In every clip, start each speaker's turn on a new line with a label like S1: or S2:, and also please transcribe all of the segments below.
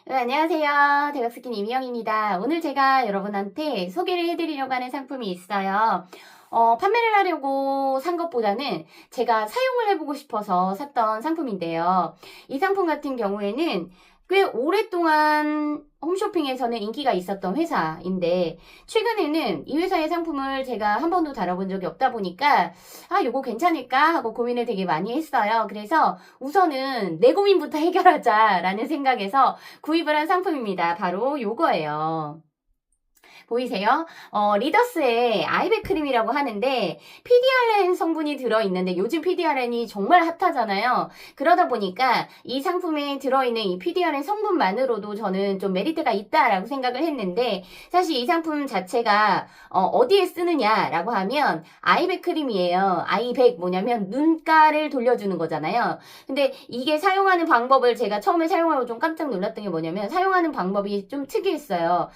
S1: 네, 안녕하세요. 대박스킨 이미영입니다. 오늘 제가 여러분한테 소개를 해드리려고 하는 상품이 있어요. 판매를 하려고 산 것보다는 제가 사용을 해보고 싶어서 샀던 상품인데요. 이 상품 같은 경우에는 꽤 오랫동안 홈쇼핑에서는 인기가 있었던 회사인데 최근에는 이 회사의 상품을 제가 한 번도 다뤄본 적이 없다 보니까 요거 괜찮을까 하고 고민을 되게 많이 했어요. 그래서 우선은 내 고민부터 해결하자라는 생각에서 구입을 한 상품입니다. 바로 요거예요. 보이세요? 리더스의 아이백 크림이라고 하는데 PDRN 성분이 들어있는데 요즘 PDRN이 정말 핫하잖아요. 그러다 보니까 이 상품에 들어있는 이 PDRN 성분만으로도 저는 좀 메리트가 있다라고 생각을 했는데 사실 이 상품 자체가 어디에 쓰느냐라고 하면 아이백 크림이에요. 아이백 뭐냐면 눈가를 돌려주는 거잖아요. 근데 이게 사용하는 방법을 제가 처음에 사용하고 좀 깜짝 놀랐던 게 뭐냐면 사용하는 방법이 좀 특이했어요.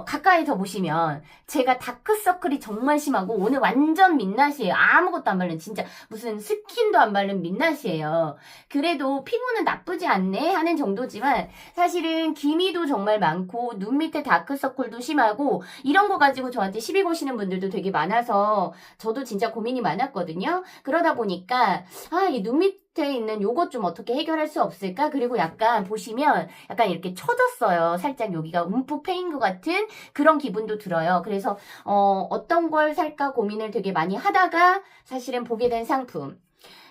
S1: 가까이서 보시면 제가 다크서클이 정말 심하고 오늘 완전 민낯이에요. 아무것도 안 바른 진짜 무슨 스킨도 안 바른 민낯이에요. 그래도 피부는 나쁘지 않네 하는 정도지만 사실은 기미도 정말 많고 눈 밑에 다크서클도 심하고 이런 거 가지고 저한테 시비 거시는 분들도 되게 많아서 저도 진짜 고민이 많았거든요. 그러다 보니까 이 눈 밑에 있는 요것 좀 어떻게 해결할 수 없을까? 그리고 약간 보시면 약간 이렇게 처졌어요. 살짝 여기가 움푹 패인 것 같은 그런 기분도 들어요. 그래서 어떤 걸 살까 고민을 되게 많이 하다가 사실은 보게 된 상품.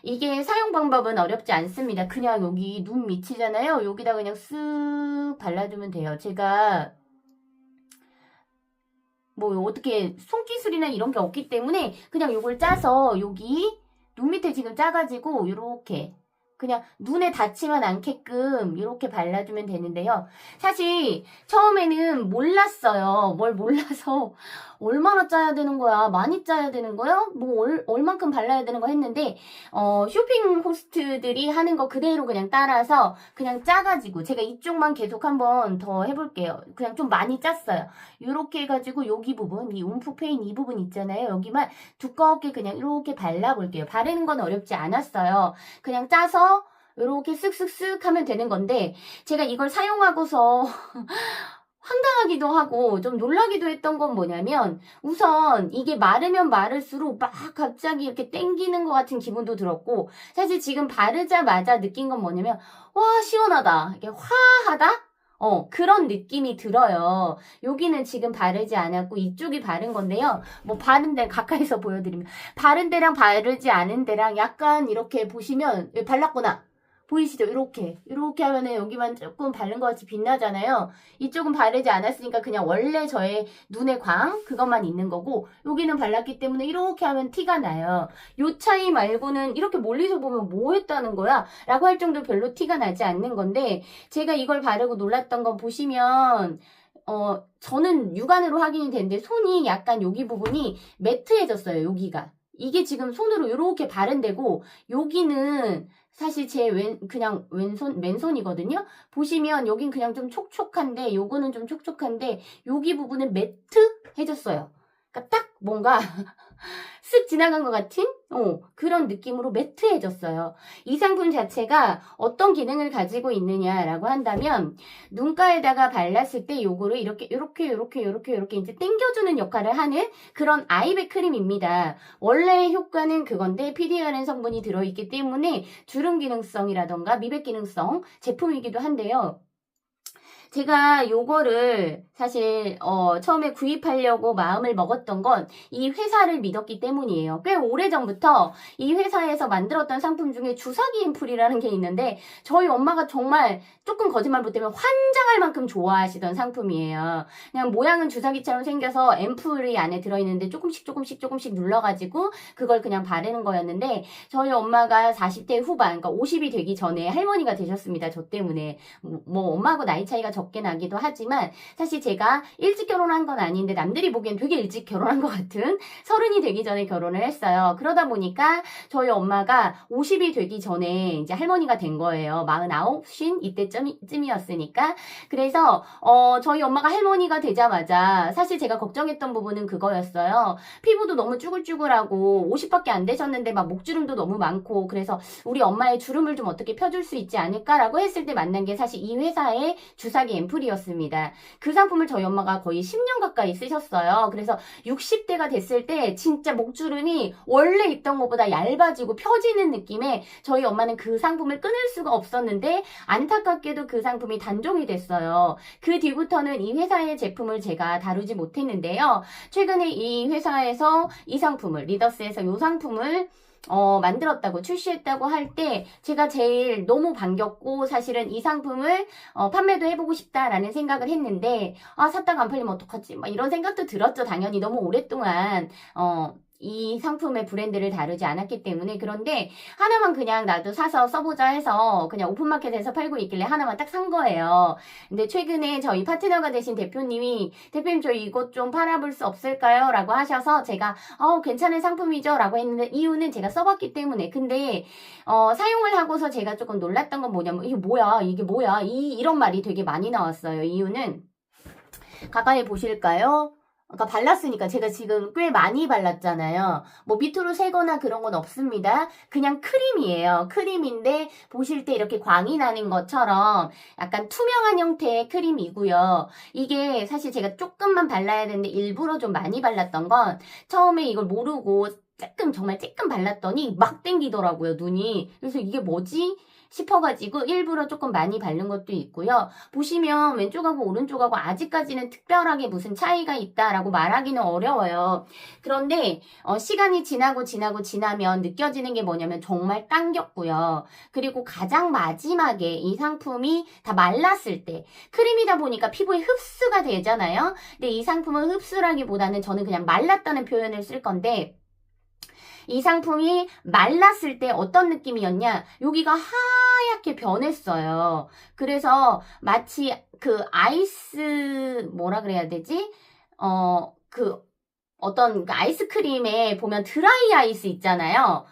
S1: 이게 사용 방법은 어렵지 않습니다. 그냥 여기 눈 밑이잖아요. 여기다 그냥 쓱 발라주면 돼요. 제가 뭐 어떻게 손기술이나 이런 게 없기 때문에 그냥 요걸 짜서 여기 눈 밑에 지금 짜가지고 요렇게 그냥 눈에 닿지만 않게끔 이렇게 발라주면 되는데요. 사실 처음에는 몰랐어요. 뭘 몰라서 얼마나 짜야 되는 거야? 많이 짜야 되는 거야? 뭐 얼만큼 발라야 되는 거 했는데 쇼핑 호스트들이 하는 거 그대로 그냥 따라서 그냥 짜가지고 제가 이쪽만 계속 한번 더 해볼게요. 그냥 좀 많이 짰어요. 이렇게 해가지고 여기 부분, 이 움푹 패인 이 부분 있잖아요. 여기만 두껍게 그냥 이렇게 발라볼게요. 바르는 건 어렵지 않았어요. 그냥 짜서 이렇게 쓱쓱쓱 하면 되는 건데 제가 이걸 사용하고서 황당하기도 하고 좀 놀라기도 했던 건 뭐냐면 우선 이게 마르면 마를수록 막 갑자기 이렇게 땡기는 것 같은 기분도 들었고 사실 지금 바르자마자 느낀 건 뭐냐면 와 시원하다 이게 화하다? 그런 느낌이 들어요. 여기는 지금 바르지 않았고 이쪽이 바른 건데요. 뭐 바른 데 가까이서 보여드리면 바른 데랑 바르지 않은 데랑 약간 이렇게 보시면 발랐구나. 보이시죠? 이렇게 하면은 여기만 조금 바른 것 같이 빛나잖아요. 이쪽은 바르지 않았으니까 그냥 원래 저의 눈의 광 그것만 있는 거고 여기는 발랐기 때문에 이렇게 하면 티가 나요. 요 차이 말고는 이렇게 멀리서 보면 뭐 했다는 거야? 라고 할 정도로 별로 티가 나지 않는 건데 제가 이걸 바르고 놀랐던 건 보시면 저는 육안으로 확인이 되는데 손이 약간 여기 부분이 매트해졌어요. 여기가. 이게 지금 손으로 이렇게 바른 데고 여기는 사실 제 그냥 맨손이거든요. 보시면 여긴 그냥 좀 촉촉한데 요거는 좀 촉촉한데 여기 부분은 매트해졌어요. 그러니까 딱 뭔가 쓱 지나간 것 같은 그런 느낌으로 매트해졌어요. 이 상품 자체가 어떤 기능을 가지고 있느냐라고 한다면 눈가에다가 발랐을 때 요거를 이렇게 이제 당겨주는 역할을 하는 그런 아이백 크림입니다. 원래 효과는 그건데 PDRN 성분이 들어있기 때문에 주름 기능성이라던가 미백 기능성 제품이기도 한데요. 제가 요거를 사실 처음에 구입하려고 마음을 먹었던 건 이 회사를 믿었기 때문이에요. 꽤 오래전부터 이 회사에서 만들었던 상품 중에 주사기 앰플이라는 게 있는데 저희 엄마가 정말 조금 거짓말 못하면 환장할 만큼 좋아하시던 상품이에요. 그냥 모양은 주사기처럼 생겨서 앰플이 안에 들어있는데 조금씩 눌러가지고 그걸 그냥 바르는 거였는데 저희 엄마가 40대 후반 그러니까 50이 되기 전에 할머니가 되셨습니다. 저 때문에 뭐 엄마하고 나이 차이가 적게 나기도 하지만 사실 제가 일찍 결혼한 건 아닌데 남들이 보기엔 되게 일찍 결혼한 것 같은 30이 되기 전에 결혼을 했어요. 그러다 보니까 저희 엄마가 50이 되기 전에 이제 할머니가 된 거예요. 49, 50 이때쯤 전쯤이었으니까. 그래서 저희 엄마가 할머니가 되자마자 사실 제가 걱정했던 부분은 그거였어요. 피부도 너무 쭈글쭈글하고 50밖에 안 되셨는데 막 목주름도 너무 많고, 그래서 우리 엄마의 주름을 좀 어떻게 펴줄 수 있지 않을까라고 했을 때 만난 게 사실 이 회사의 주사기 앰플이었습니다. 그 상품을 저희 엄마가 거의 10년 가까이 쓰셨어요. 그래서 60대가 됐을 때 진짜 목주름이 원래 있던 것보다 얇아지고 펴지는 느낌에 저희 엄마는 그 상품을 끊을 수가 없었는데, 안타깝게도 그 상품이 단종이 됐어요. 그 뒤부터는 이 회사의 제품을 제가 다루지 못했는데요. 최근에 이 회사에서 이 상품을, 리더스에서 이 상품을 만들었다고, 출시했다고 할 때 제가 제일 너무 반겼고, 사실은 이 상품을 판매도 해보고 싶다라는 생각을 했는데, 샀다가 안 팔리면 어떡하지? 막 이런 생각도 들었죠. 당연히 너무 오랫동안 이 상품의 브랜드를 다루지 않았기 때문에. 그런데 하나만 그냥 나도 사서 써보자 해서 그냥 오픈마켓에서 팔고 있길래 하나만 딱 산 거예요. 근데 최근에 저희 파트너가 되신 대표님이, 대표님 저 이것 좀 팔아볼 수 없을까요? 라고 하셔서 제가 괜찮은 상품이죠? 라고 했는데, 이유는 제가 써봤기 때문에. 근데 사용을 하고서 제가 조금 놀랐던 건 뭐냐면, 이게 뭐야 이런 말이 되게 많이 나왔어요. 이유는 가까이 보실까요? 아까 발랐으니까, 제가 지금 꽤 많이 발랐잖아요. 뭐 밑으로 새거나 그런 건 없습니다. 그냥 크림이에요. 크림인데 보실 때 이렇게 광이 나는 것처럼 약간 투명한 형태의 크림이고요. 이게 사실 제가 조금만 발라야 되는데 일부러 좀 많이 발랐던 건, 처음에 이걸 모르고 정말 조금 발랐더니 막 땡기더라고요, 눈이. 그래서 이게 뭐지? 싶어가지고 일부러 조금 많이 바른 것도 있고요. 보시면 왼쪽하고 오른쪽하고 아직까지는 특별하게 무슨 차이가 있다라고 말하기는 어려워요. 그런데 시간이 지나면 느껴지는 게 뭐냐면 정말 당겼고요. 그리고 가장 마지막에 이 상품이 다 말랐을 때, 크림이다 보니까 피부에 흡수가 되잖아요. 근데 이 상품은 흡수라기보다는 저는 그냥 말랐다는 표현을 쓸 건데, 이 상품이 말랐을 때 어떤 느낌이었냐? 여기가 하얗게 변했어요. 그래서 마치 그 아이스, 뭐라 그래야 되지? 어떤 아이스크림에 보면 드라이 아이스 있잖아요.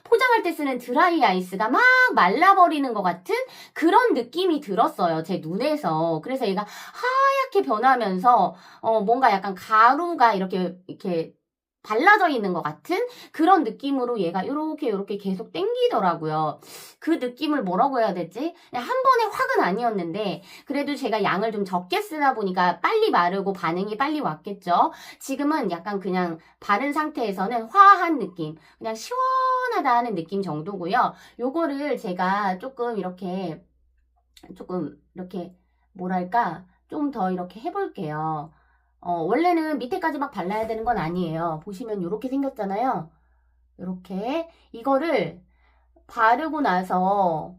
S1: 포장할 때 쓰는 드라이 아이스가 막 말라버리는 것 같은 그런 느낌이 들었어요, 제 눈에서. 그래서 얘가 하얗게 변하면서 뭔가 약간 가루가 이렇게 발라져 있는 것 같은 그런 느낌으로 얘가 요렇게 계속 땡기더라고요. 그 느낌을 뭐라고 해야 되지? 그냥 한 번에 확은 아니었는데, 그래도 제가 양을 좀 적게 쓰다 보니까 빨리 마르고 반응이 빨리 왔겠죠. 지금은 약간 그냥 바른 상태에서는 화한 느낌, 그냥 시원하다 하는 느낌 정도고요. 요거를 제가 조금 이렇게 뭐랄까, 좀 더 이렇게 해볼게요. 원래는 밑에까지 막 발라야 되는 건 아니에요. 보시면 이렇게 생겼잖아요. 이렇게 이거를 바르고 나서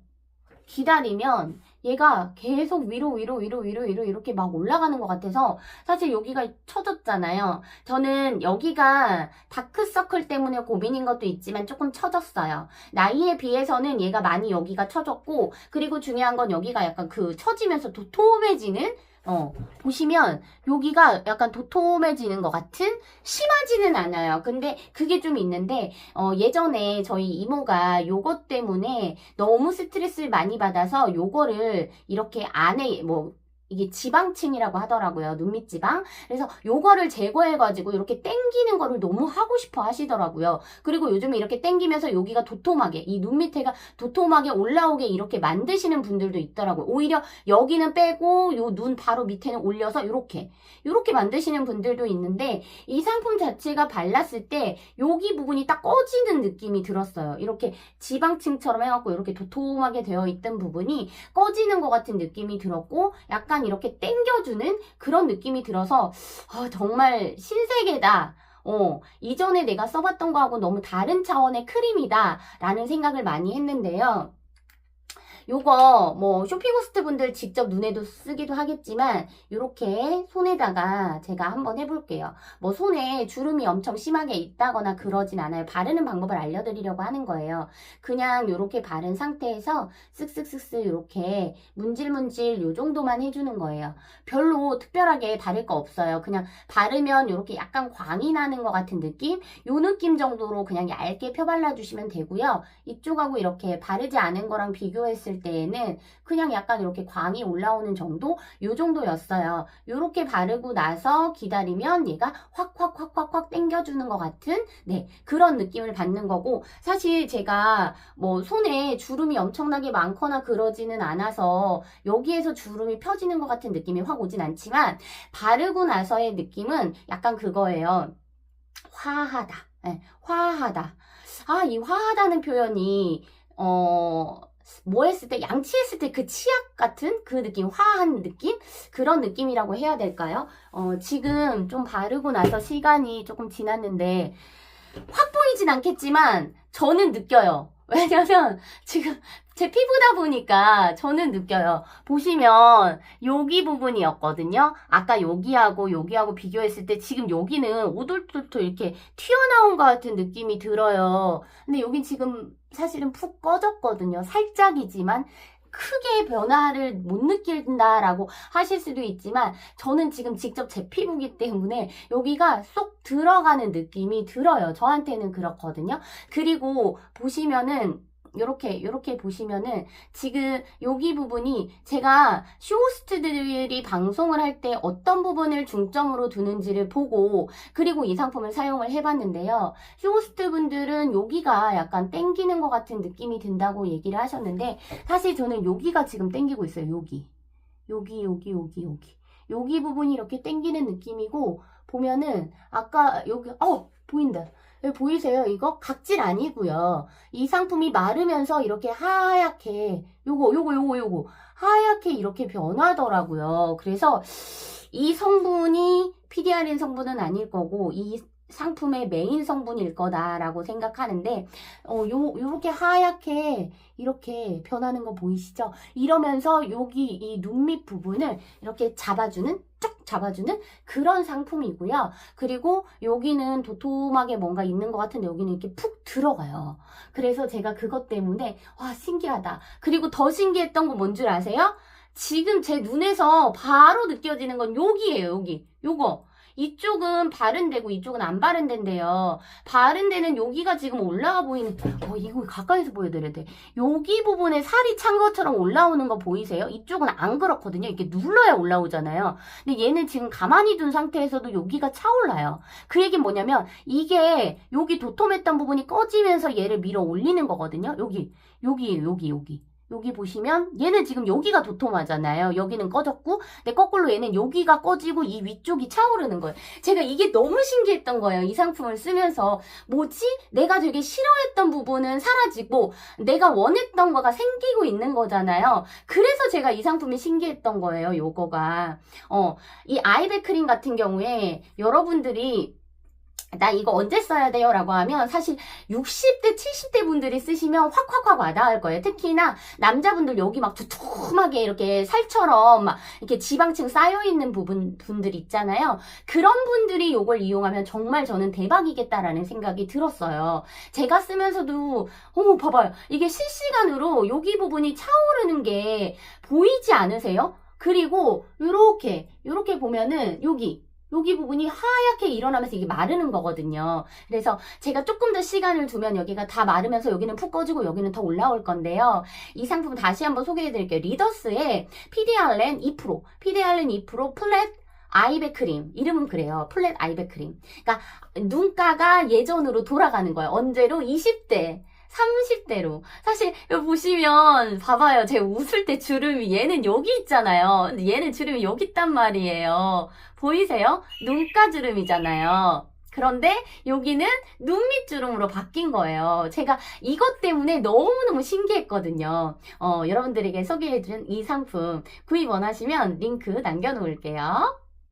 S1: 기다리면 얘가 계속 위로 이렇게 막 올라가는 것 같아서, 사실 여기가 처졌잖아요. 저는 여기가 다크서클 때문에 고민인 것도 있지만 조금 처졌어요. 나이에 비해서는 얘가 많이 여기가 처졌고, 그리고 중요한 건 여기가 약간 그 처지면서 도톰해지는, 보시면 여기가 약간 도톰해지는 것 같은, 심하지는 않아요. 근데 그게 좀 있는데, 예전에 저희 이모가 요것 때문에 너무 스트레스를 많이 받아서 요거를 이렇게 안에 이게 지방층이라고 하더라고요. 눈밑 지방. 그래서 요거를 제거해가지고 이렇게 땡기는 거를 너무 하고 싶어 하시더라고요. 그리고 요즘에 이렇게 땡기면서 여기가 도톰하게, 이 눈 밑에가 도톰하게 올라오게 이렇게 만드시는 분들도 있더라고요. 오히려 여기는 빼고 요 눈 바로 밑에는 올려서 요렇게 만드시는 분들도 있는데, 이 상품 자체가 발랐을 때 여기 부분이 딱 꺼지는 느낌이 들었어요. 이렇게 지방층처럼 해갖고 이렇게 도톰하게 되어 있던 부분이 꺼지는 것 같은 느낌이 들었고, 약간 이렇게 땡겨주는 그런 느낌이 들어서 정말 신세계다. 이전에 내가 써봤던 거하고 너무 다른 차원의 크림이다 라는 생각을 많이 했는데요. 요거 쇼핑호스트 분들 직접 눈에도 쓰기도 하겠지만, 요렇게 손에다가 제가 한번 해볼게요. 손에 주름이 엄청 심하게 있다거나 그러진 않아요. 바르는 방법을 알려드리려고 하는 거예요. 그냥 요렇게 바른 상태에서 쓱쓱쓱쓱 요렇게 문질문질 요 정도만 해주는 거예요. 별로 특별하게 다를 거 없어요. 그냥 바르면 요렇게 약간 광이 나는 것 같은 느낌? 요 느낌 정도로 그냥 얇게 펴발라주시면 되고요. 이쪽하고 이렇게 바르지 않은 거랑 비교했을 바르셨을 때에는 그냥 약간 이렇게 광이 올라오는 정도? 요 정도였어요. 요렇게 바르고 나서 기다리면 얘가 확 당겨주는 것 같은 네, 그런 느낌을 받는 거고, 사실 제가 뭐 손에 주름이 엄청나게 많거나 그러지는 않아서 여기에서 주름이 펴지는 것 같은 느낌이 확 오진 않지만, 바르고 나서의 느낌은 약간 그거예요. 화하다. 네, 화하다. 아, 이 화하다는 표현이 뭐 했을 때, 양치했을 때 그 치약 같은 그 느낌, 화한 느낌? 그런 느낌이라고 해야 될까요? 지금 좀 바르고 나서 시간이 조금 지났는데 확 보이진 않겠지만 저는 느껴요. 왜냐면 지금 제 피부다 보니까 저는 느껴요. 보시면 여기 부분이었거든요. 아까 여기하고 비교했을 때 지금 여기는 오돌토돌 이렇게 튀어나온 것 같은 느낌이 들어요. 근데 여긴 지금 사실은 푹 꺼졌거든요. 살짝이지만 크게 변화를 못 느낀다라고 하실 수도 있지만, 저는 지금 직접 제 피부기 때문에 여기가 쏙 들어가는 느낌이 들어요. 저한테는 그렇거든요. 그리고 보시면은 요렇게 보시면은 지금 여기 부분이, 제가 쇼호스트들이 방송을 할 때 어떤 부분을 중점으로 두는지를 보고 그리고 이 상품을 사용을 해봤는데요. 쇼호스트 분들은 여기가 약간 땡기는 것 같은 느낌이 든다고 얘기를 하셨는데, 사실 저는 여기가 지금 땡기고 있어요. 여기 부분이 이렇게 땡기는 느낌이고, 보면은 아까 여기 보인다. 여기 보이세요? 이거 각질 아니고요. 이 상품이 마르면서 이렇게 하얗게 요거 하얗게 이렇게 변하더라고요. 그래서 이 성분이 PDRN 성분은 아닐 거고 이 상품의 메인 성분일 거다라고 생각하는데, 요렇게 하얗게 이렇게 변하는 거 보이시죠? 이러면서 여기 이 눈밑 부분을 이렇게 쭉 잡아주는 그런 상품이고요. 그리고 여기는 도톰하게 뭔가 있는 것 같은데 여기는 이렇게 푹 들어가요. 그래서 제가 그것 때문에 와, 신기하다. 그리고 더 신기했던 거 뭔 줄 아세요? 지금 제 눈에서 바로 느껴지는 건 여기예요. 요거. 이쪽은 바른 데고 이쪽은 안 바른 데인데요. 바른 데는 여기가 지금 올라가 보이는, 이거 가까이서 보여드려야 돼. 여기 부분에 살이 찬 것처럼 올라오는 거 보이세요? 이쪽은 안 그렇거든요. 이렇게 눌러야 올라오잖아요. 근데 얘는 지금 가만히 둔 상태에서도 여기가 차올라요. 그 얘기는 뭐냐면, 이게 여기 도톰했던 부분이 꺼지면서 얘를 밀어 올리는 거거든요. 여기 보시면 얘는 지금 여기가 도톰하잖아요. 여기는 꺼졌고, 근데 거꾸로 얘는 여기가 꺼지고 이 위쪽이 차오르는 거예요. 제가 이게 너무 신기했던 거예요. 이 상품을 쓰면서. 뭐지? 내가 되게 싫어했던 부분은 사라지고 내가 원했던 거가 생기고 있는 거잖아요. 그래서 제가 이 상품이 신기했던 거예요. 요거가. 이 아이백 크림 같은 경우에 여러분들이 나 이거 언제 써야 돼요? 라고 하면 사실 60대, 70대 분들이 쓰시면 확 와닿을 거예요. 특히나 남자분들 여기 막 두툼하게 이렇게 살처럼 막 이렇게 지방층 쌓여있는 분들 있잖아요. 그런 분들이 이걸 이용하면 정말 저는 대박이겠다라는 생각이 들었어요. 제가 쓰면서도 봐봐요. 이게 실시간으로 여기 부분이 차오르는 게 보이지 않으세요? 그리고 요렇게 보면은 여기 부분이 하얗게 일어나면서 이게 마르는 거거든요. 그래서 제가 조금 더 시간을 두면 여기가 다 마르면서 여기는 푹 꺼지고 여기는 더 올라올 건데요. 이 상품 다시 한번 소개해 드릴게요. 리더스의 PDRN 2% 플랫 아이백 크림. 이름은 그래요. 플랫 아이백 크림. 그러니까 눈가가 예전으로 돌아가는 거예요. 언제로? 20대. 30대로. 사실 여기 보시면 봐봐요. 제가 웃을 때 주름이 얘는 여기 있잖아요. 근데 얘는 주름이 여기 있단 말이에요. 보이세요? 눈가 주름이잖아요. 그런데 여기는 눈밑 주름으로 바뀐 거예요. 제가 이것 때문에 너무너무 신기했거든요. 여러분들에게 소개해준 이 상품 구입 원하시면 링크 남겨놓을게요.